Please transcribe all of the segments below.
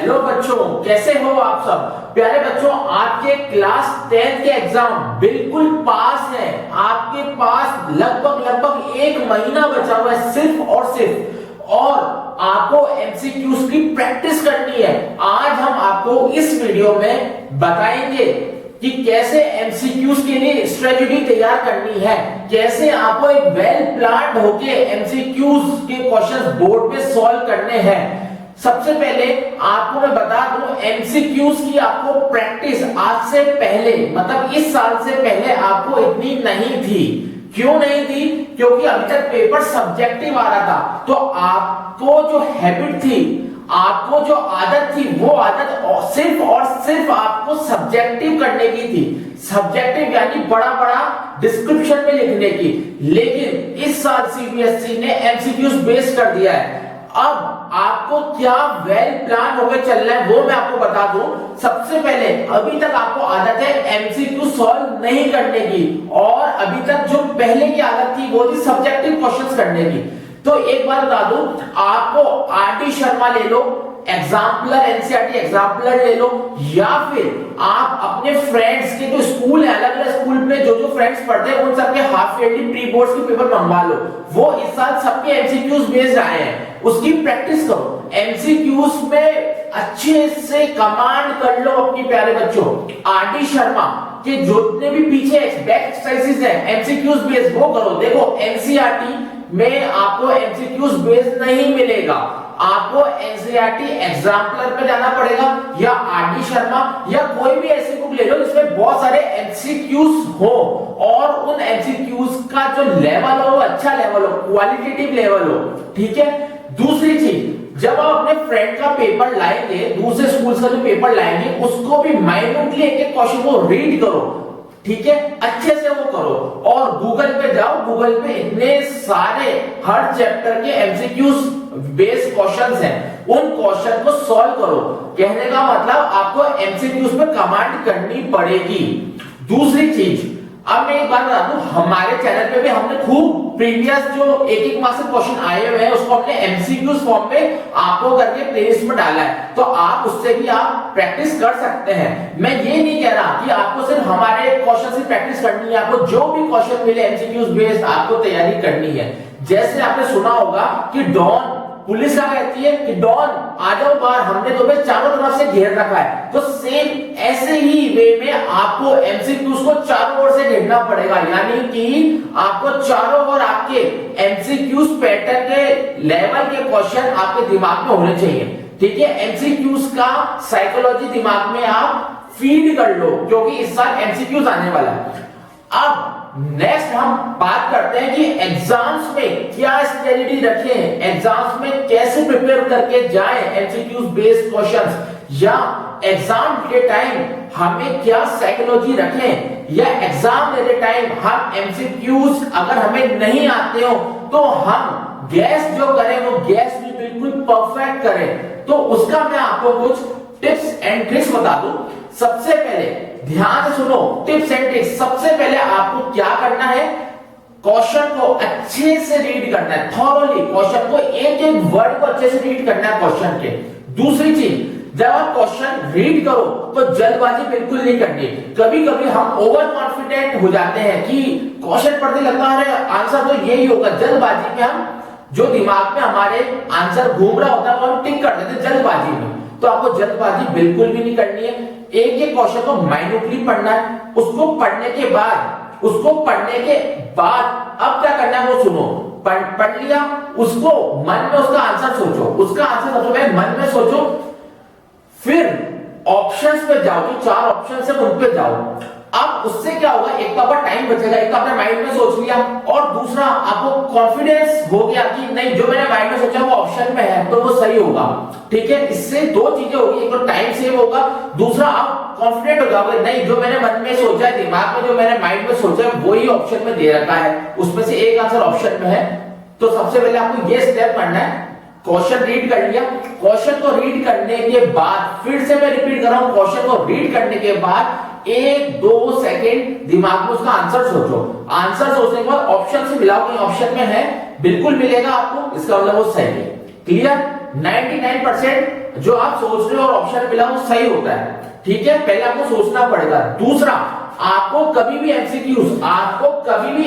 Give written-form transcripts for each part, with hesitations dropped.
Hello बच्चों, कैसे हो आप सब प्यारे बच्चों। आपके क्लास 10th के एग्जाम बिल्कुल पास है। आपके पास लगभग एक महीना बचा हुआ है सिर्फ और सिर्फ, और आपको एमसीक्यूज की प्रैक्टिस करनी है। आज हम आपको इस वीडियो में बताएंगे कि कैसे एमसीक्यूज के लिए स्ट्रेटजी तैयार करनी है, कैसे आपको एक वेल प्लान्ड होके एमसीक्यूज के क्वेश्चंस बोर्ड पे सॉल्व करने हैं। सबसे पहले आपको मैं बता दूं, एमसीक्यूज की आपको प्रैक्टिस आज से पहले, मतलब इस साल से पहले आपको इतनी नहीं थी। क्यों नहीं थी? क्योंकि अभी तक पेपर सब्जेक्टिव आ रहा था, तो आपको जो हैबिट थी, आपको जो आदत थी, वो आदत सिर्फ और सिर्फ आपको सब्जेक्टिव करने की थी। सब्जेक्टिव यानी बड़ा बड़ा डिस्क्रिप्शन में लिखने की। लेकिन इस साल सीबीएसई ने एमसीक्यूज बेस कर दिया है। अब आपको क्या वेल प्लान होकर चलना है वो मैं आपको बता दूं। सबसे पहले, अभी तक आपको आदत है एमसीक्यू सॉल्व नहीं करने की, और अभी तक जो पहले की आदत थी वो थी सब्जेक्टिव क्वेश्चंस करने की। तो एक बार बता दूं, आपको आरडी शर्मा ले लो, एग्जाम्पलर एनसीईआरटी एग्जाम्पलर ले लो, या फिर आप अपने फ्रेंड्स के जो स्कूल है, अलग अलग स्कूल में जो फ्रेंड्स पढ़ते हैं उन सबके हाफ ईयरली प्री बोर्ड्स के पेपर मंगवा लो। वो इस साल सबके एमसीक्यूज बेस्ड आए हैं, उसकी प्रैक्टिस करो। एमसीक्यूज में अच्छे से कमांड कर लो अपनी प्यारे बच्चों। आरडी शर्मा के जितने भी पीछे बैक एक्सरसाइजेस है एमसीक्यूज बेस्ड, वो करो। देखो एनसीईआरटी में आपको एमसीक्यूज बेस्ड नहीं मिलेगा, आपको एनसीईआरटी एग्जाम्पलर पे जाना पड़ेगा, या आरडी शर्मा, या कोई भी ऐसी बुक ले लो जिसमें बहुत सारे एमसीक्यूज हो, और उन एमसीक्यूज का जो लेवल हो अच्छा लेवल हो, क्वालिटेटिव लेवल हो। ठीक है। दूसरी चीज, जब आप अपने फ्रेंड का पेपर लाएंगे, दूसरे स्कूल का जो पेपर लाएंगे, उसको भी माइन्यूटली एक एक क्वेश्चन को रीड करो। ठीक है, अच्छे से वो करो, और गूगल पे जाओ। गूगल पे इतने सारे हर चैप्टर के एमसीक्यूज बेस्ड क्वेश्चंस हैं, उन क्वेश्चन को सॉल्व करो। कहने का मतलब आपको एमसीक्यूज पे कमांड करनी पड़ेगी। दूसरी चीज, अब मैं एक बात बता दूं, हमारे चैनल पे भी हमने खूब प्रीवियस जो एक मार्क्स के क्वेश्चन आए हुए हैं उसको हमने एमसीक्यूज फॉर्म में आपको करके प्लेलिस्ट में डाला है, तो आप उससे भी आप प्रैक्टिस कर सकते हैं। मैं ये नहीं कह रहा कि आपको सिर्फ हमारे क्वेश्चन से प्रैक्टिस करनी है, आपको जो भी क्वेश्चन मिले एमसीक्यूज बेस्ड आपको तैयारी करनी है। जैसे आपने सुना होगा कि डॉन, पुलिस क्या कहती है कि डॉन आ जाओ बाहर, हमने तुम्हें चारों तरफ से घेर रखा है। तो सेम ऐसे ही वे में आपको एमसीक्यूज को चारों ओर से घेरना पड़ेगा, यानी कि आपको चारों ओर आपके एमसीक्यूज पैटर्न के लेवल के क्वेश्चन आपके दिमाग में होने चाहिए। ठीक है, एमसीक्यूज का साइकोलॉजी दिमाग में आप फीड कर लो, क्योंकि इस साल एमसीक्यूज आने वाला है। अब नेक्स्ट हम बात करते हैं कि एग्जाम्स में क्या स्ट्रेटजी रखें, एग्जाम्स में कैसे प्रिपेयर करके जाएं एमसीक्यूज बेस्ड क्वेश्चंस, या एग्जाम के टाइम हमें क्या साइकोलॉजी रखें, या एग्जाम देते टाइम हम एमसीक्यूज अगर हमें नहीं आते हो तो हम गैस जो करें वो गैस भी बिल्कुल परफेक्ट करें। तो उसका मैं आपको कुछ टिप्स एंड ट्रिक्स बता दूं। सबसे पहले ध्यान से सुनो, टिप्स एंड ट्रिक्स। सबसे पहले आपको क्या करना है, क्वेश्चन को अच्छे से रीड करना है, थॉरोली क्वेश्चन को एक एक वर्ड को अच्छे से रीड करना है क्वेश्चन के। दूसरी चीज, जब आप क्वेश्चन रीड करो तो जल्दबाजी बिल्कुल नहीं करनी। कभी कभी हम ओवर कॉन्फिडेंट हो जाते हैं कि क्वेश्चन पढ़ते लगता है आंसर तो यही होगा, जल्दबाजी में हम जो दिमाग में हमारे आंसर घूम रहा होता है वो हम टिक कर देते हैं जल्दबाजी में। तो आपको जल्दबाजी बिल्कुल भी नहीं करनी है, एक एक क्वेश्चन को माइन्यूटली पढ़ना है। उसको पढ़ने के बाद अब क्या करना है वो सुनो। पढ़ लिया, उसको मन में उसका आंसर सोचो, उसका आंसर सबसे पहले मन में सोचो, फिर ऑप्शंस पे जाओ, जो 4 ऑप्शन है उन पे जाओ। अब उससे क्या होगा, एक तो आपका टाइम बचेगा, एक तो आपने माइंड में सोच लिया, और दूसरा आपको कॉन्फिडेंस हो गया कि नहीं जो मैंने माइंड में सोचा वो ऑप्शन में है तो वो सही होगा। ठीक है, इससे दो चीजें होगी, एक तो टाइम सेव होगा, दूसरा आप कॉन्फिडेंट हो जाओगे, नहीं जो मैंने मन में सोचा है, दिमाग में जो मैंने माइंड में सोचा है वही ऑप्शन में दे रखा है, उसमें से एक आंसर ऑप्शन में है। तो सबसे पहले आपको ये स्टेप करना है, क्वेश्चन रीड कर लिया, क्वेश्चन को रीड करने के बाद, फिर से मैं रिपीट कर रहा हूं, क्वेश्चन को रीड करने के बाद 1-2 सेकेंड दिमाग में उसका आंसर सोचो। आंसर सोचने के बाद ऑप्शन से मिलाओ, कहीं ऑप्शन में है बिल्कुल मिलेगा आपको, इसका मतलब वो सही है। क्लियर? 99% जो आप सोच रहे हो और ऑप्शन मिला वो सही होता है, ठीक है, पहले आपको सोचना पड़ेगा। दूसरा, आपको कभी भी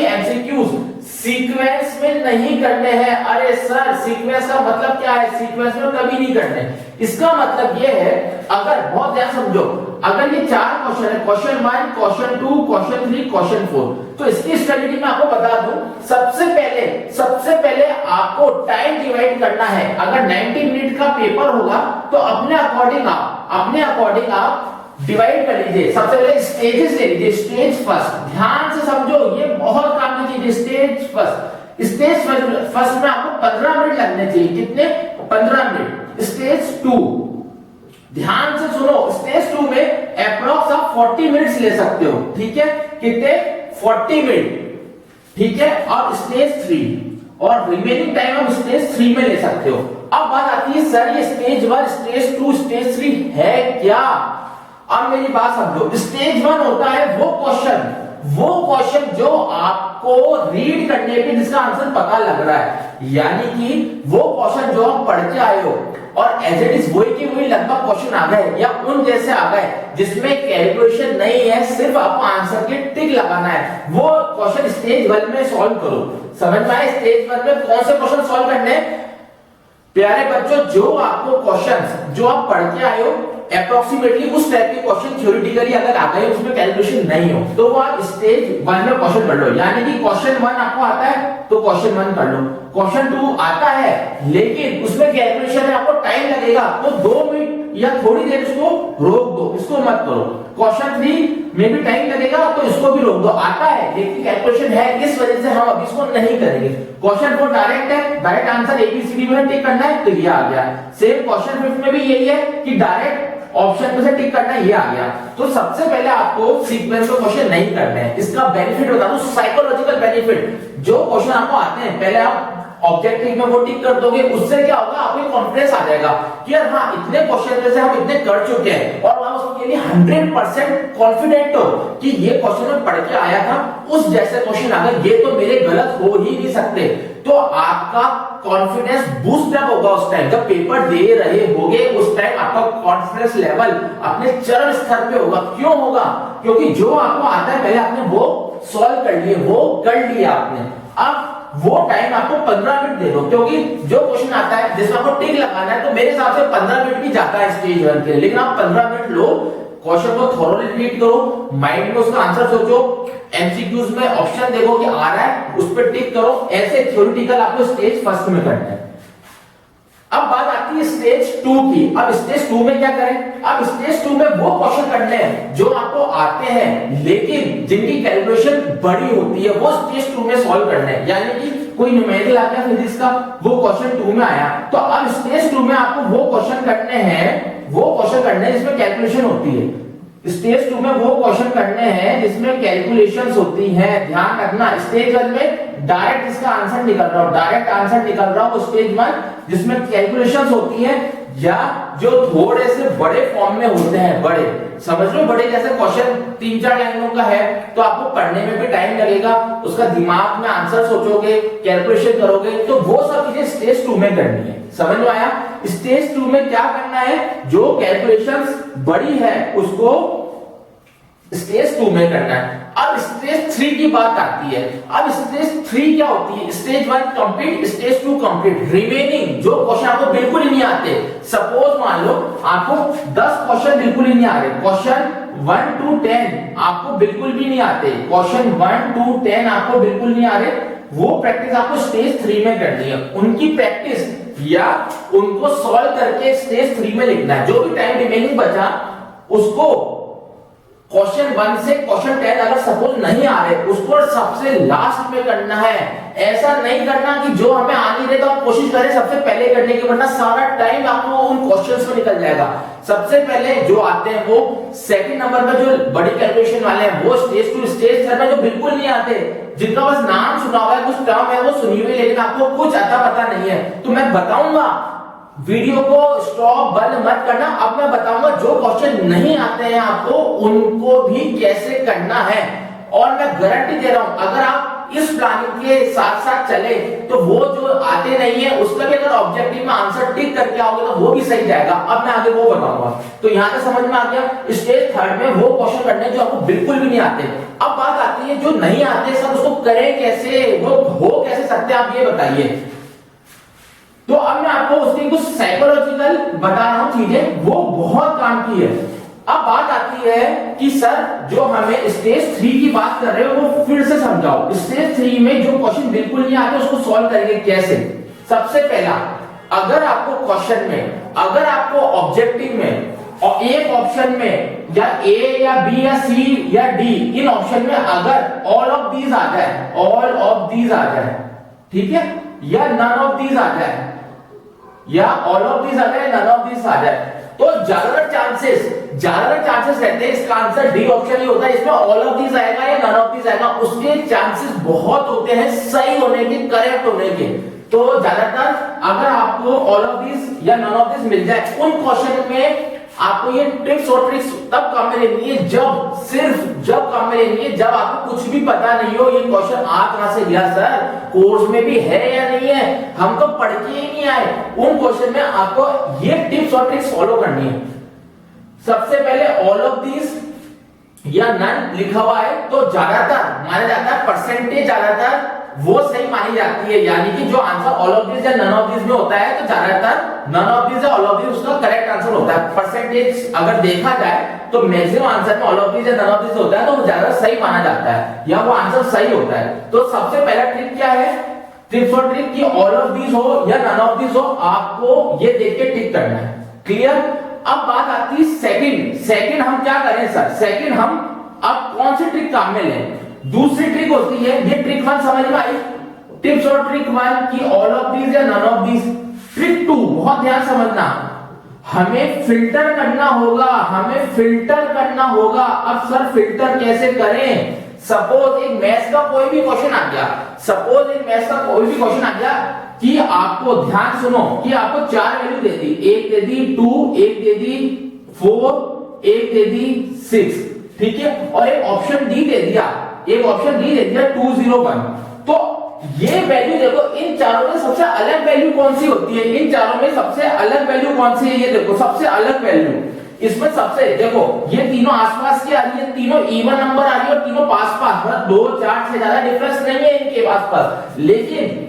एमसीक्यूज सीक्वेंस में नहीं करने हैं। अरे सर, सीक्वेंस का मतलब क्या है? सीक्वेंस में कभी नहीं करने। इसका मतलब ये है, अगर बहुत ध्यान समझो, अगर ये 4 क्वेश्चन है, क्वेश्चन 1, क्वेश्चन 2, क्वेश्चन 3, क्वेश्चन 4, तो इसकी स्ट्रेटेजी मैं आपको बता दूं। सबसे पहले आपको टाइम डिवाइड करना है। अगर 90 मिनट का पेपर होगा तो अपने अकॉर्डिंग आप डिवाइड कर लीजिए। सबसे पहले स्टेजेस ले लीजिए। स्टेज फर्स्ट, ध्यान से समझो, ये बहुत काम की चीज है। स्टेज फर्स्ट में आपको 15 मिनट लगने चाहिए। कितने? 15 मिनट। स्टेज 2, ध्यान से सुनो, स्टेज 2 में अप्रॉक्स आप 40 मिनट्स ले सकते हो, ठीक है? कितने? 40 मिनट, ठीक है? और स्टेज 3 और रिमेनिंग टाइम आप स्टेज 3 में ले सकते हो। अब बात आती है, सर ये स्टेज 1, स्टेज 2, स्टेज 3 है क्या? अब मेरी बात समझो। स्टेज 1 होता है वो क्वेश्चन जो आपको रीड करने पे जिसका आंसर पता लग रहा है, यानी कि वो क्वेश्चन जो आप पढ़ के आए हो और एज इट इज वही की वही लगभग क्वेश्चन आ गए या उन जैसे आ गए, जिसमें कैलकुलेशन नहीं है, सिर्फ आपको आंसर के टिक लगाना है, वो क्वेश्चन स्टेज 1 में सॉल्व करो। समझ में आए? स्टेज 1 में कौन से क्वेश्चन सॉल्व करने हैं? प्यारे बच्चों, जो आपको क्वेश्चंस जो आप पढ़ के आए हो अप्रोक्सीमेटली उस टाइप के क्वेश्चन थ्योरेटिकली अगर आ गए, उसमें कैलकुलेशन नहीं हो, तो वो आप स्टेज 1 में क्वेश्चन पढ़ लो। यानी कि क्वेश्चन 1 आपको आता है तो क्वेश्चन 1 कर लो। क्वेश्चन 2 आता है लेकिन उसमें कैलकुलेशन है, आपको टाइम लगेगा, तो 2 मिनट या थोड़ी देर इसको रोक दो, इसको मत करो। क्वेश्चन 3 में भी टाइम लगेगा तो इसको भी रोक दो। आता है लेकिन कैलकुलेशन है, इस वजह से हम अभी इसको नहीं करेंगे। क्वेश्चन 4 डायरेक्ट है, डायरेक्ट आंसर ABCD में टिक करना है, तो ये आ गया। सेम क्वेश्चन 5 में भी यही है कि डायरेक्ट ऑप्शन में से टिक करना, ये आ गया। तो सबसे पहले आपको सीक्वेंस में क्वेश्चन नहीं करने हैं। इसका बेनिफिट बता दूं, साइकोलॉजिकल बेनिफिट। जो क्वेश्चन आपको आते हैं पहले आप ऑब्जेक्टिव में वो टिक कर दोगे, उससे क्या होगा? आपको कॉन्फिडेंस आ जाएगा कि यार हाँ, इतने क्वेश्चन में से हम इतने कर चुके हैं और आप उसके लिए 100% कॉन्फिडेंट हो कि ये क्वेश्चन में पढ़ के आया था, उस जैसे क्वेश्चन आ गए, ये तो मेरे गलत हो ही नहीं सकते। तो आपका कॉन्फिडेंस बूस्ट अप होगा उस टाइम जब पेपर दे रहे होगे। उस टाइम आपका कॉन्फिडेंस लेवल अपने चरम स्तर पे होगा। क्यों होगा? क्योंकि जो आपको आता है पहले आपने वो सॉल्व कर लिए, वो कर लिया आपने। अब वो टाइम आपको 15 मिनट दे दो, क्योंकि जो क्वेश्चन आता है जिसमें आपको टिक लगाना है, तो मेरे हिसाब से 15 मिनट भी जाता है स्टेज 1 के लिए, लेकिन आप 15 मिनट लो, क्वेश्चन को थोरोली रीड करो, माइंड में उसका आंसर सोचो, एमसीक्यूज में ऑप्शन देखो कि आ रहा है, उस पर टिक करो। ऐसे थ्योरेटिकल आपको स्टेज 1 में करना है। अब बात आती है स्टेज 2 की। अब स्टेज 2 में क्या करें? अब स्टेज 2 में वो क्वेश्चन करने हैं जो आपको आते हैं लेकिन जिनकी कैलकुलेशन बड़ी होती है, वो स्टेज 2 में सॉल्व करने हैं। यानी कि कोई न्यूमेरिकल आ गया फिजिक्स का, वो क्वेश्चन 2 में आया, तो अब स्टेज 2 में आपको वो क्वेश्चन करने हैं जिसमें कैलकुलेशन होती है। स्टेज 2 में वो क्वेश्चन करने हैं जिसमें कैलकुलेशंस होती हैं। ध्यान रखना, स्टेज 1 में डायरेक्ट इसका आंसर निकल रहा हो, स्टेज 1 जिसमें कैलकुलेशंस होती हैं, या जो थोड़े से बड़े फॉर्म में होते हैं, बड़े समझ लो, बड़े जैसे क्वेश्चन 3-4 लाइनों का है तो आपको पढ़ने में भी टाइम लगेगा, उसका दिमाग में आंसर सोचोगे, कैलकुलेशन करोगे, तो वो सब चीजें स्टेज 2 में करनी है। समझ में आया? स्टेज 2 में क्या करना है? जो कैलकुलेशंस बड़ी है उसको स्टेज 2 में करना है। अब स्टेज 3 की बात आती है। अब स्टेज 3 क्या होती है? Stage 1 complete, stage 2 complete, remaining जो क्वेश्चन आपको बिल्कुल ही नहीं आते। सपोज मान लो आपको 10 क्वेश्चन बिल्कुल ही नहीं आ रहे, क्वेश्चन 1 to 10 आपको बिल्कुल भी नहीं आते, क्वेश्चन 1 to 10 आपको बिल्कुल नहीं आ रहे, वो प्रैक्टिस आपको स्टेज 3 में करनी है। उनकी प्रैक्टिस या उनको सॉल्व करके स्टेज 3 में लिखना है। जो भी टाइम रिमेनिंग बचा उसको क्वेश्चन 1 से क्वेश्चन 10 अगर सपोज नहीं आ रहे, उसको सबसे लास्ट में करना है। ऐसा नहीं करना कि जो हमें आ नहीं रहे तो आप कोशिश करें सबसे पहले करने की, वरना सारा टाइम आपको उन क्वेश्चंस में निकल जाएगा। सबसे पहले जो आते हैं वो सेकंड नंबर में, जो बड़ी कैलकुलेशन वाले हैं वो स्टेज 2, स्टेज 3 में जो बिल्कुल नहीं आते, जिनका बस नाम सुना हुआ है, कुछ टर्म है वो सुनी हुई, लेकिन आपको कुछ आता पता नहीं है, तो मैं बताऊंगा, वीडियो को स्टॉप बंद मत करना। अब मैं बताऊंगा जो क्वेश्चन नहीं आते हैं आपको उनको भी कैसे करना है, और मैं गारंटी दे रहा हूं अगर आप इस प्लानिंग के साथ साथ चले तो वो जो आते नहीं है उसका भी अगर ऑब्जेक्टिव में आंसर टिक करके आओगे तो वो भी सही जाएगा। अब मैं आगे वो बताऊंगा। तो यहाँ से समझ में आ गया स्टेज थर्ड में वो क्वेश्चन करने जो आपको बिल्कुल भी नहीं आते। अब बात आती है जो नहीं आते सर उसको करें कैसे, वो हो कैसे सकते आप ये बताइए। तो अब मैं आपको उसकी कुछ साइकोलॉजिकल बता रहा हूं चीजें, वो बहुत काम की है। अब बात आती है कि सर जो हमें स्टेज 3 की बात कर रहे हो वो फिर से समझाओ। स्टेज 3 में जो क्वेश्चन बिल्कुल नहीं आते उसको सॉल्व करेंगे कैसे। सबसे पहला, अगर आपको क्वेश्चन में, अगर आपको ऑब्जेक्टिव में और एक ऑप्शन में या ए या बी या सी या डी इन ऑप्शन में अगर ऑल ऑफ दीज आ जाए, ऑल ऑफ दीज आ जाए, ठीक है, या नन ऑफ दीज आ जाए, या ऑल ऑफ दीज आ जाए, नन ऑफ दीज आ जाए, तो ज्यादातर चांसेस रहते हैं इसका आंसर डी ऑप्शन ही होता है। इसमें ऑल ऑफ दीज आएगा या नन ऑफ दीज आएगा, उसके चांसेस बहुत होते हैं सही होने के, करेक्ट होने के। तो ज्यादातर अगर आपको ऑल ऑफ दीज या नन ऑफ दीज मिल जाए उन क्वेश्चन में आपको ये टिप्स और ट्रिक्स तब काम में लेनी है जब, सिर्फ जब काम में लेनी है जब आपको कुछ भी पता नहीं हो ये क्वेश्चन आ कहां से गया सर, कोर्स में भी है या नहीं है, हम तो पढ़ के ही नहीं आए। उन क्वेश्चन में आपको ये टिप्स और ट्रिक्स फॉलो करनी है। सबसे पहले ऑल ऑफ दीज या नन लिखा हुआ है तो ज्यादातर माना जाता है, परसेंटेज ज्यादातर वो सही मानी जाती है, यानी कि जो आंसर ऑल ऑफ दीज या नन ऑफ दीज में होता है तो ज्यादातर नन ऑफ दीज या ऑल ऑफ दीज उसका करेक्ट आंसर होता है। परसेंटेज अगर देखा जाए तो मैक्सिमम आंसर में ऑल ऑफ दीज या नन ऑफ दीज होता है तो वो ज्यादा सही माना जाता है या वो आंसर सही होता है। तो सबसे पहला ट्रिक क्या है, टिप्स और ट्रिक की ऑल ऑफ दीज हो या नन ऑफ दीज हो आपको ये देख के टिक करना है। क्लियर। अब बात आती है सेकंड हम क्या करें सर, सेकंड हम अब कौन सी ट्रिक काम में लें। दूसरी ट्रिक होती है, ये ट्रिक 1 समझ में आई, टिप्स और ट्रिक 1 की ऑल ऑफ दीज या नन ऑफ दीज। ट्रिक 2 बहुत ध्यान समझना, हमें फिल्टर करना होगा, हमें फिल्टर करना होगा। अब सर फिल्टर कैसे करें, सपोज एक मैथ्स का कोई भी क्वेश्चन आ गया, सपोज एक मैथ्स का कोई भी क्वेश्चन आ गया कि आपको ध्यान सुनो कि आपको 4 वैल्यू दे दी, एक दे दी 2, एक दे दी 4, एक दे दी 6, ठीक है, और एक ऑप्शन डी दे दिया, एक ऑप्शन डी दे दिया 201। तो ये वैल्यू देखो, इन चारों में सबसे अलग वैल्यू कौन सी होती है, इन चारों में सबसे अलग वैल्यू कौन सी है, ये देखो सबसे अलग वैल्यू इसमें सबसे, देखो ये तीनों आसपास की आ रही है, तीनों इवन नंबर आ रही है और तीनों पास पास, मतलब 2 4 से ज्यादा डिफरेंस नहीं है इनके आसपास, लेकिन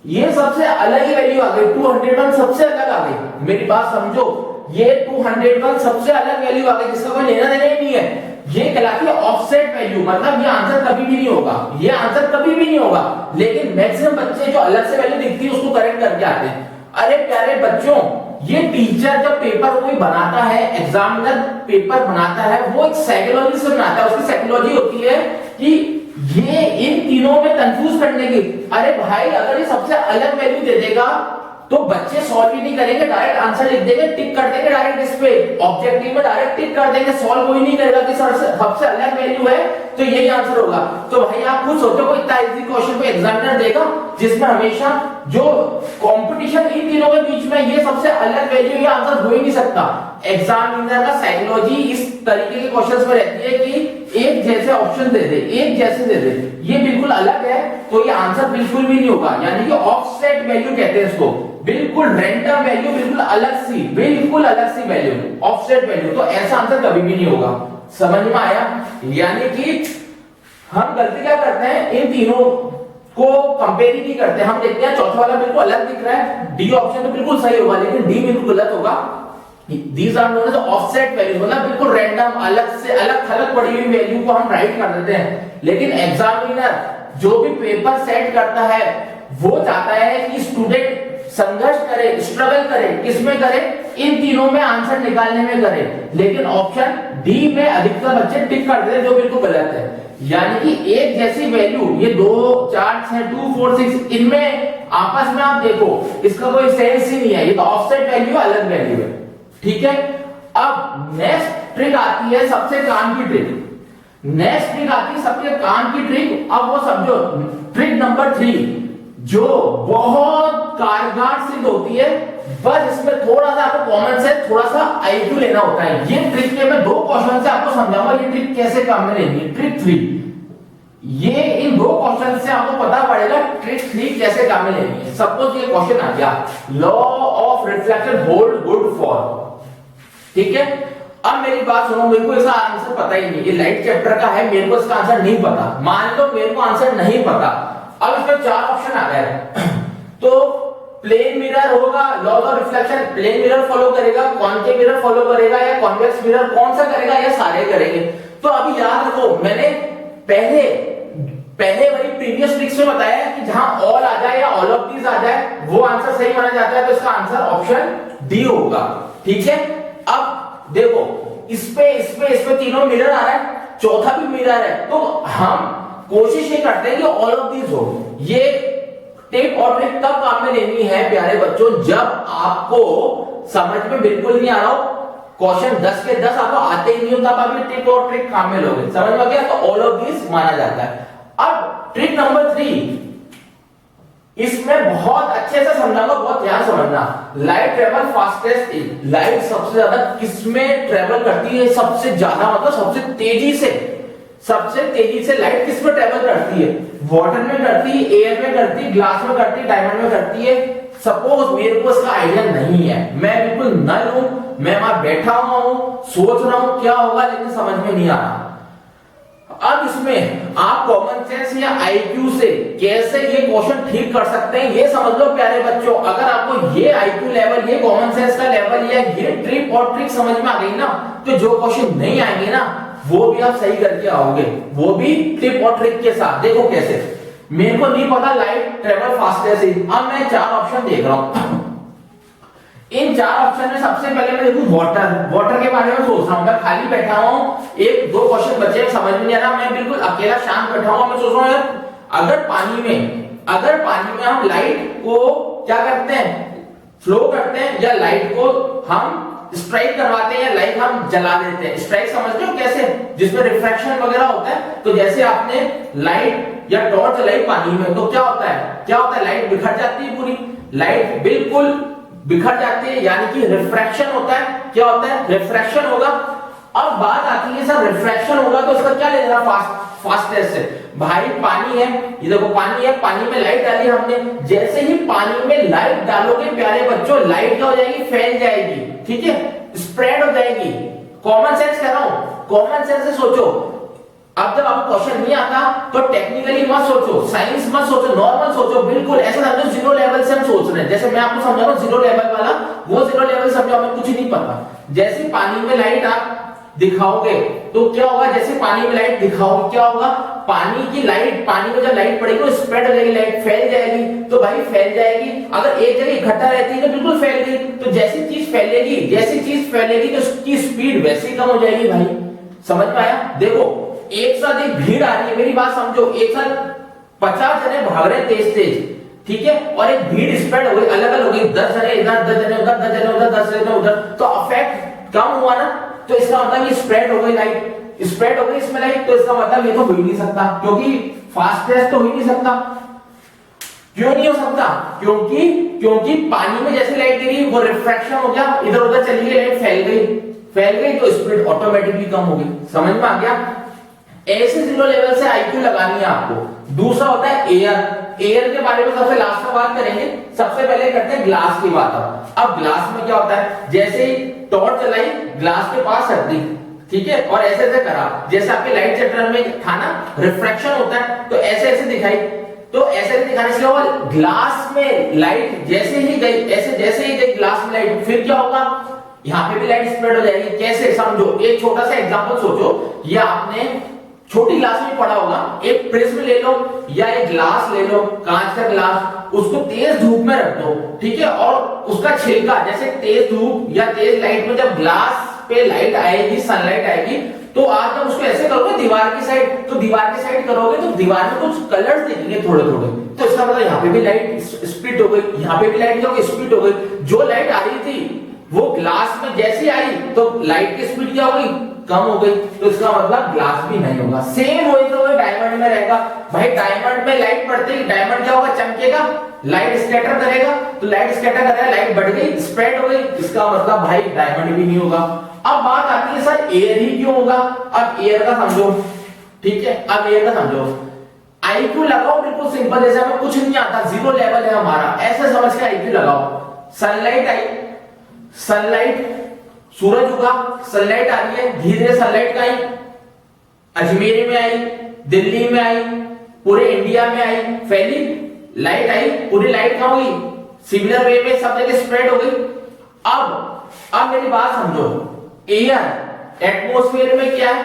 ये सबसे अलग ही वैल्यू आ गई, 201 सबसे अलग आ गई। मेरी बात समझो, ये 201 सबसे अलग वैल्यू आ गई जिसका कोई लेना देना ही नहीं है। ये कहलाती है ऑफसेट वैल्यू, मतलब ये आंसर कभी भी नहीं होगा, ये आंसर कभी भी नहीं होगा, लेकिन मैक्सिमम बच्चे जो अलग से वैल्यू दिखती है उसको करेक्ट करके आते हैं। अरे प्यारे बच्चों, ये टीचर जब पेपर कोई बनाता है, एग्जामिनर पेपर बनाता है, वो एक साइकोलॉजी से बनाता है, उसकी साइकोलॉजी होती है कि ये इन तीनों में कंफ्यूज करने की। अरे भाई अगर ये सबसे अलग वैल्यू दे देगा तो बच्चे सॉल्व ही नहीं करेंगे, डायरेक्ट आंसर लिख देंगे, टिक कर देंगे डायरेक्ट इस पे, ऑब्जेक्टिव में डायरेक्ट टिक कर देंगे, सॉल्व कोई नहीं करेगा कि सर सबसे अलग वैल्यू है तो यही आंसर होगा। तो भाई आप खुद सोचो कोई इतना इजी क्वेश्चन पे एग्जामिनर देगा जिसमें हमेशा जो कंपटीशन इन तीनों के बीच में ये सबसे अलग वैल्यू, ये आंसर हो ही नहीं सकता। एग्जामिनर का साइकोलॉजी इस तरीके के क्वेश्चंस में रहती है कि एक जैसे ऑप्शन दे दे, एक जैसे दे दे, ये बिल्कुल अलग है तो ये आंसर बिल्कुल भी नहीं होगा, यानी कि ऑफसेट वैल्यू कहते हैं इसको, बिल्कुल रैंडम वैल्यू, बिल्कुल अलग सी वैल्यू, ऑफसेट वैल्यू, तो ऐसा आंसर कभी भी नहीं होगा। समझ में आया। यानी कि हम गलती क्या करते हैं, इन तीनों को कंपेयर ही नहीं करते, हम देखते हैं चौथा वाला बिल्कुल अलग दिख रहा है, डी ऑप्शन तो बिल्कुल सही होगा लेकिन डी बिल्कुल गलत होगा। These are known as offset values, मतलब बिल्कुल रैंडम अलग से अलग थलग पड़ी हुई वैल्यू को हम राइट कर देते हैं। लेकिन एग्जामिनर जो भी पेपर सेट करता है वो चाहता है कि स्टूडेंट संघर्ष करे, स्ट्रगल करे, किसमें करे, इन तीनों में आंसर निकालने में करे, लेकिन ऑप्शन डी में अधिकतर बच्चे टिक कर देते हैं जो बिल्कुल गलत है। यानी कि एक जैसी वैल्यू, ये 2 4 6 2 4 6 इनमें आपस में आप देखो इसका कोई सेंस ही नहीं है, ये तो ऑफसेट वैल्यू अलग वैल्यू है, ठीक है। अब नेक्स्ट ट्रिक आती है सबसे काम की ट्रिक, नेक्स्ट ट्रिक आती है सबसे काम की ट्रिक। अब वो समझो ट्रिक नंबर 3 जो बहुत कारगर सिद्ध होती है, बस इसमें थोड़ा सा आपको कॉमन सेंस, थोड़ा सा आईक्यू लेना होता है। ये ट्रिक के मैं 2 क्वेश्चन से आपको समझाऊंगा ये ट्रिक कैसे काम में लेनी है। ट्रिक 3, ये इन दो क्वेश्चन से आपको पता पड़ेगा ट्रिक 3 कैसे काम में लेनी है। सपोज ये क्वेश्चन आ गया, law of reflection hold good for, ठीक है। अब मेरी बात सुनो, मेरे को इसका आंसर पता ही नहीं, ये लाइट चैप्टर का है, मेरे को इसका आंसर नहीं पता। मान लो मेरे को आंसर नहीं पता, अब इसमें 4 ऑप्शन आ गए तो प्लेन मिरर होगा, law of reflection plane mirror follow करेगा, कॉन्केव मिरर फॉलो करेगा या कॉन्वेक्स मिरर, कौन सा करेगा या सारे करेंगे। तो अभी याद रखो, मैंने पहले वही प्रीवियस ट्रिक्स में बताया है कि जहां ऑल आ जाए या ऑल ऑफ दीज आ जाए वो आंसर सही माना जाता है, तो इसका आंसर ऑप्शन डी होगा, ठीक है। अब देखो इस पे तीनों मिरर आ रहा है, चौथा भी मिरर है, तो हम कोशिश ये करते हैं कि ऑल ऑफ दीज हो। ये टिप और ट्रिक तब काम में लेनी है प्यारे बच्चों जब आपको समझ में बिल्कुल नहीं आ रहा हो, क्वेश्चन 10 के 10 आपको आते ही नहीं हो, तब आप ये टिप और ट्रिक काम में लोगे। समझ में आ गया, तो ऑल ऑफ दीज माना जाता है। अब ट्रिक नंबर 3, इसमें बहुत अच्छे से समझाऊंगा, बहुत ध्यान समझना। Light travel fastest in, light सबसे ज्यादा किसमें ट्रेवल करती है, सबसे ज्यादा मतलब सबसे तेजी से लाइट किसमें ट्रेवल करती है? वाटर में करती है, एयर में करती है, ग्लास में करती है, डायमंड में करती है। सपोज मेरे को इसका आइडिया नहीं है, मैं बिल्कुल नल हूं, मैं वहां बैठा हुआ हूं, सोच रहा हूं क्या होगा, लेकिन समझ में नहीं आ रहा। अब इसमें आप कॉमन सेंस या आईक्यू से कैसे ये क्वेश्चन ठीक कर सकते हैं, ये समझ लो प्यारे बच्चों। अगर आपको ये आईक्यू लेवल, ये कॉमन सेंस का लेवल या ये ट्रिक और ट्रिक समझ में आ गई ना, तो जो क्वेश्चन नहीं आएंगे ना वो भी आप सही करके आओगे, वो भी टिप और ट्रिक के साथ। देखो कैसे, मेरे को नहीं पता लाइट ट्रेवल फास्टेस्ट इन, अब मैं 4 ऑप्शन देख रहा हूं। इन 4 ऑप्शन में सबसे पहले मैं देखूं वाटर के बारे में सोच रहा हूं, मैं खाली बैठा हूं, 1-2 क्वेश्चन बचे समझ में नहीं आ रहा, मैं बिल्कुल अकेला शांत बैठा हूं, मैं सोच रहा हूं यार अगर पानी में हम लाइट को क्या करते हैं, फ्लो करते हैं, या लाइट को हम स्ट्राइक करवाते हैं या लाइट हम जला देते हैं। स्ट्राइक समझते हो कैसे, जिसमें रिफ्रैक्शन वगैरह होता है। तो जैसे आपने लाइट या टॉर्च जलाई पानी में, तो क्या होता है लाइट बिखर जाती है, पूरी लाइट बिल्कुल बिखर जाती है, यानी कि रिफ्रैक्शन होता है। क्या होता है? रिफ्रैक्शन होगा। अब बात आती है सर रिफ्रैक्शन होगा तो इसका क्या लेना फास्टेस्ट से? भाई पानी है, ये देखो पानी है, पानी में लाइट डाली हमने, जैसे ही पानी में लाइट डालोगे प्यारे बच्चों, लाइट क्या हो जाएगी? फैल जाएगी, ठीक है, स्प्रेड हो जाएगी। कॉमन सेंस कह रहा हूं, कॉमन सेंस से सोचो। अब जब आपको क्वेश्चन नहीं आता तो टेक्निकली मत सोचो, साइंस मत सोचो, नॉर्मल सोचो, बिल्कुल ऐसा समझो जीरो लेवल से हम सोच रहे हैं। जैसे मैं आपको समझा रहा हूं जीरो लेवल वाला, वो जीरो लेवल समझो, हमें कुछ नहीं पता। जैसे पानी में लाइट आप दिखाओगे तो क्या होगा? जैसे पानी में लाइट दिखाओगे क्या होगा? पानी की लाइट, पानी में जब लाइट पड़ेगी तो स्प्रेड हो जाएगी, लाइट फैल जाएगी। तो भाई फैल जाएगी, अगर एक जगह इकट्ठा रहती है तो बिल्कुल फैल गई। तो जैसी चीज फैलेगी तो उसकी स्पीड वैसे ही कम हो जाएगी। भाई समझ में आया? देखो एक साथ एक भीड़ आ रही है, मेरी बात समझो, एक साथ 50 जने भाग रहे तेज, ठीक है, और एक भीड़ स्प्रेड हो गई, अलग अलग हो गई, 10 जने इधर, 10 जने उधर, 10 जने उधर, 10 जने उधर, तो अफेक्ट कम हुआ ना। तो इसका मतलब ये स्प्रेड हो गई लाइट, स्प्रेड हो गई इसमें लाइट, तो इसका मतलब ये तो हो ही नहीं सकता, क्योंकि फास्टेस्ट तो हो ही नहीं सकता। क्यों नहीं हो सकता? क्योंकि पानी में जैसे लाइट गिरी वो रिफ्रैक्शन हो गया, इधर उधर चली गई, लाइट फैल गई तो स्पीड ऑटोमेटिकली कम हो गई। समझ में आ गया? ऐसे जीरो लेवल से आईक्यू लगानी है आपको। दूसरा होता है एयर के बारे में सबसे लास्ट में बात करेंगे। सबसे पहले करते हैं ग्लास की बात। अब ग्लास में क्या होता है? जैसे ही टॉर्च जलाई, ग्लास के पास रख दी, ठीक है, और ऐसे ऐसे करा, जैसे आपके लाइट चैप्टर में था ना, रिफ्रैक्शन होता है, तो ऐसे ऐसे दिखाई, तो ऐसे ऐसे दिखाने से होगा ग्लास में लाइट जैसे ही गई, ऐसे जैसे ही गई ग्लास में लाइट, फिर क्या होगा? यहाँ पे भी लाइट स्प्रेड हो जाएगी। कैसे? समझो, एक छोटा सा एग्जांपल सोचो, ये आपने छोटी ग्लास में पड़ा होगा, एक प्रिज्म ले लो या एक ग्लास ले लो, कांच का ग्लास, उसको तेज धूप में रख दो, ठीक है, और उसका छिलका, जैसे तेज धूप या तेज लाइट में जब ग्लास पे लाइट आएगी, सनलाइट आएगी, तो आज जब उसको ऐसे करोगे दीवार की साइड, तो दीवार की साइड करोगे तो दीवार में कुछ कलर्स दिखेंगे थोड़े थोड़े, तो इसका मतलब यहाँ पे भी लाइट स्प्लिट हो गई, यहाँ पे भी लाइट जो स्प्लिट हो गई। जो लाइट आ रही थी वो ग्लास में जैसी आई तो लाइट की स्पीड क्या हो गई? कम हो गई, तो इसका मतलब ग्लास भी नहीं होगा। सेम वही तो डायमंड में रहेगा। भाई डायमंड में लाइट पड़ती है, डायमंड क्या होगा? चमकेगा, लाइट स्कैटर करेगा, तो लाइट स्कैटर करेगा, लाइट बढ़ गई, स्प्रेड हो गई, इसका मतलब भाई डायमंड भी नहीं होगा। अब बात आती है सर एयर ही क्यों होगा? अब एयर का समझो, ठीक है, अब एयर का समझो, आईक्यू लगाओ बिल्कुल सिंपल, जैसे हमें कुछ नहीं आता, जीरो लेवल है हमारा, ऐसे समझ के आईक्यू लगाओ। सनलाइट आई, सनलाइट, सूरज उगा, सनलाइट आ रही है, धीरे सनलाइट का आई, अजमेर में आई, दिल्ली में आई, पूरे इंडिया में आई, फैली लाइट आई, पूरी लाइट कहां हुई, सिमिलर वे में सब जगह स्प्रेड हो गई। अब मेरी बात समझो, एयर एटमॉस्फेयर में क्या है,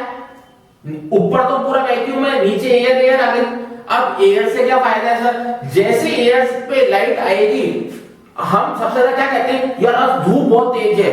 ऊपर तो पूरा वैक्यूम है, नीचे एयर एयर आ गई। अब एयर से क्या फायदा है सर, जैसे एयर पे लाइट आएगी, हम सबसे ज्यादा क्या कहते हैं, यार आज धूप बहुत तेज है,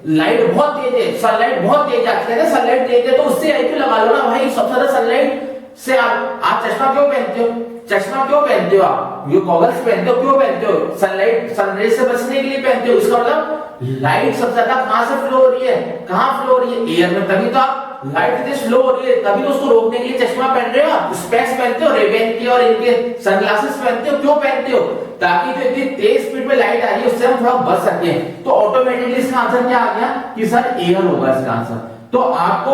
लाइट बहुत तेज है, सनलाइट बहुत तेज है, कहते हैं सनलाइट तेज है तो उससे आईक्यू लगा लो ना भाई। सबसे ज्यादा सनलाइट से आप चश्मा क्यों पहनते हो, चश्मा क्यों पहनते हो, आप ये गॉगल्स पहनते हो, क्यों पहनते हो, सनलाइट सनरेज से बचने के लिए पहनते हो। इसका मतलब लाइट सबसे ज्यादा कहां से फ्लो हो रही है, कहां फ्लो हो रही है, एयर में, तभी तो आप लाइट इतनी स्लो हो रही है, तभी तो उसको रोकने के लिए चश्मा पहन रहे हो, आप स्पेक्स पहनते हो, रेबेन के और इनके सनग्लासेस पहनते हो, क्यों पहनते हो, ताकि जो इतनी तेज स्पीड में लाइट आ रही है उससे हम थोड़ा बच सके। तो ऑटोमेटिकली इसका आंसर क्या आ गया कि सर एयर होगा इसका आंसर। तो आपको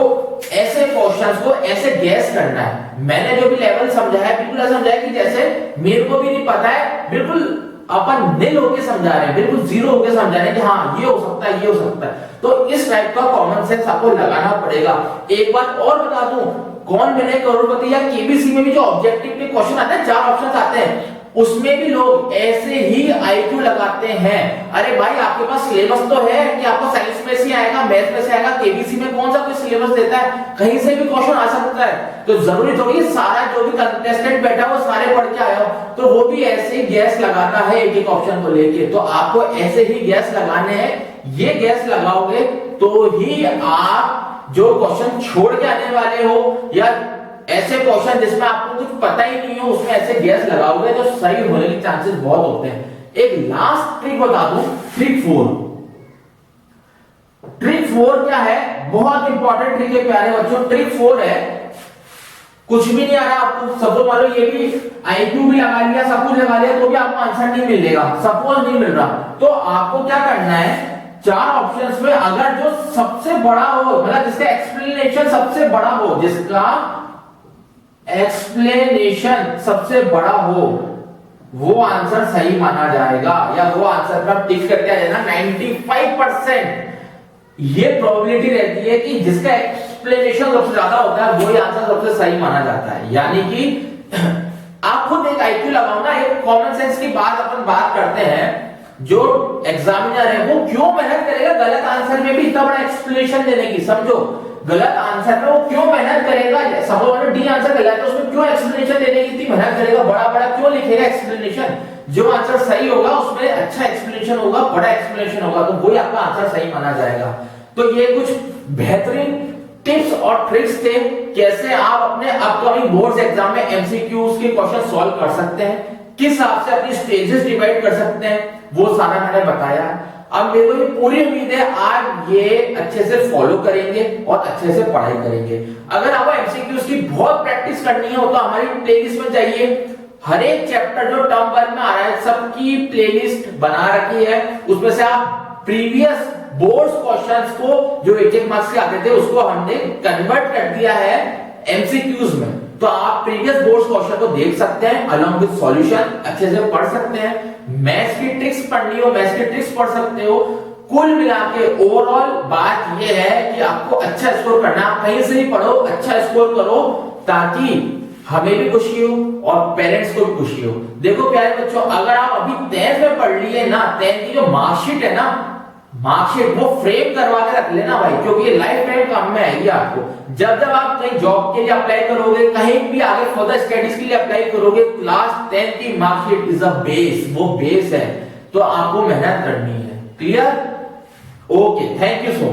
ऐसे क्वेश्चंस को ऐसे गैस करना है। मैंने जो भी लेवल समझाया है बिल्कुल ऐसा समझाया कि जैसे मेरे को भी नहीं पता है, बिल्कुल अपन निल होके समझा रहे हैं, बिल्कुल जीरो होके समझा रहे हैं कि हाँ ये हो सकता है, ये हो सकता है। तो इस टाइप का कॉमन सेंस आपको लगाना पड़ेगा। एक बात और बता दूं, कौन बने करोड़पति या केबीसी में भी जो ऑब्जेक्टिव के क्वेश्चन आते हैं, 4 ऑप्शन आते हैं, उसमें भी लोग ऐसे ही आईक्यू लगाते हैं। अरे भाई आपके पास सिलेबस तो है कि आपको साइंस में से आएगा, मैथ में से आएगा, केबीसी में कौन सा कोई सिलेबस देता है, कहीं से भी क्वेश्चन आ सकता है। तो जरूरी थोड़ी सारा जो भी कंटेस्टेंट बैठा हो सारे पढ़ के आया हो, तो वो भी ऐसे ही गैस लगाता है एक एक ऑप्शन को लेके। तो आपको ऐसे ही गैस लगाने हैं, ये गैस लगाओगे तो ही आप जो क्वेश्चन छोड़ के आने वाले हो या ऐसे क्वेश्चन जिसमें आपको कुछ पता ही नहीं हो उसमें ऐसे गैस लगाओगे तो सही होने के चांसेस बहुत होते हैं। एक लास्ट ट्रिक बता दूं, ट्रिक 4। ट्रिक 4 क्या है, बहुत इंपॉर्टेंट ट्रिक है प्यारे बच्चों। ट्रिक 4 है, कुछ भी नहीं आ रहा आपको, सपोज मान लो ये भी आईक्यू भी लगा लिया, सब कुछ लगा लिया, तो भी आपको आंसर नहीं मिलेगा, सपोज नहीं मिल रहा, तो आपको क्या करना है, 4 ऑप्शंस में अगर जो सबसे बड़ा हो, मतलब जिसका एक्सप्लेनेशन सबसे बड़ा हो, जिसका एक्सप्लेनेशन सबसे बड़ा हो, वो आंसर सही माना जाएगा, या वो आंसर पर टिक करके आ जाएगा। 95% ये प्रोबेबिलिटी रहती है कि जिसका एक्सप्लेनेशन सबसे ज्यादा होता है वही आंसर सबसे सही माना जाता है। यानी कि आप खुद एक आईक्यू लगाओ ना, एक कॉमन सेंस की बात अपन बात करते हैं, जो एग्जामिनर है वो क्यों मेहनत करेगा गलत आंसर में भी इतना बड़ा एक्सप्लेनेशन देने की, समझो गलत आंसर में वो क्यों मेहनत करेगा, सपोज डी आंसर गलत है उसमें क्यों एक्सप्लेनेशन देने की इतनी मेहनत करेगा, बड़ा बड़ा क्यों लिखेगा एक्सप्लेनेशन, जो आंसर सही होगा उसमें अच्छा एक्सप्लेनेशन होगा, बड़ा एक्सप्लेनेशन होगा, तो वही आपका आंसर सही माना जाएगा। तो ये कुछ बेहतरीन टिप्स और ट्रिक्स थे कैसे आप अपने अपकमिंग बोर्ड्स एग्जाम में एमसीक्यूज के क्वेश्चन सॉल्व कर सकते हैं, किस हिसाब से अपनी स्टेजेस डिवाइड कर सकते हैं, वो सारा मैंने बताया। अब मेरे को ये पूरी उम्मीद है आप ये अच्छे से फॉलो करेंगे और अच्छे से पढ़ाई करेंगे। अगर आपको एमसीक्यूज की बहुत प्रैक्टिस करनी है तो हमारी प्लेलिस्ट में जाइए, हर एक चैप्टर जो टर्म 1 में आ रहा है सबकी प्लेलिस्ट बना रखी है, उसमें से आप प्रीवियस बोर्ड्स क्वेश्चंस को जो 1-1 मार्क्स के आते थे उसको हमने कन्वर्ट कर दिया है एमसीक्यूज में, तो आप प्रीवियस बोर्ड्स क्वेश्चन को देख सकते हैं अलोंग विद सॉल्यूशन, अच्छे से पढ़ सकते हैं। मैथ्स की ट्रिक्स पढ़नी हो मैथ्स की ट्रिक्स पढ़ सकते हो। कुल मिला के ओवरऑल बात यह है कि आपको अच्छा स्कोर करना, आप कहीं से भी पढ़ो अच्छा स्कोर करो ताकि हमें भी खुशी हो और पेरेंट्स को भी खुशी हो। देखो प्यारे बच्चों, अगर आप अभी 10th में पढ़ लिए ना, 10th की जो मार्कशीट है ना, मार्कशीट वो फ्रेम करवा के रख लेना भाई, क्योंकि ये लाइफ टाइम काम में आएगी आपको। जब जब आप कहीं जॉब के लिए अप्लाई करोगे, कहीं भी आगे फर्दर स्टडीज के लिए अप्लाई करोगे, क्लास 10 की मार्कशीट इज अ बेस, वो बेस है, तो आपको मेहनत करनी है। Clear? Okay, thank you so much.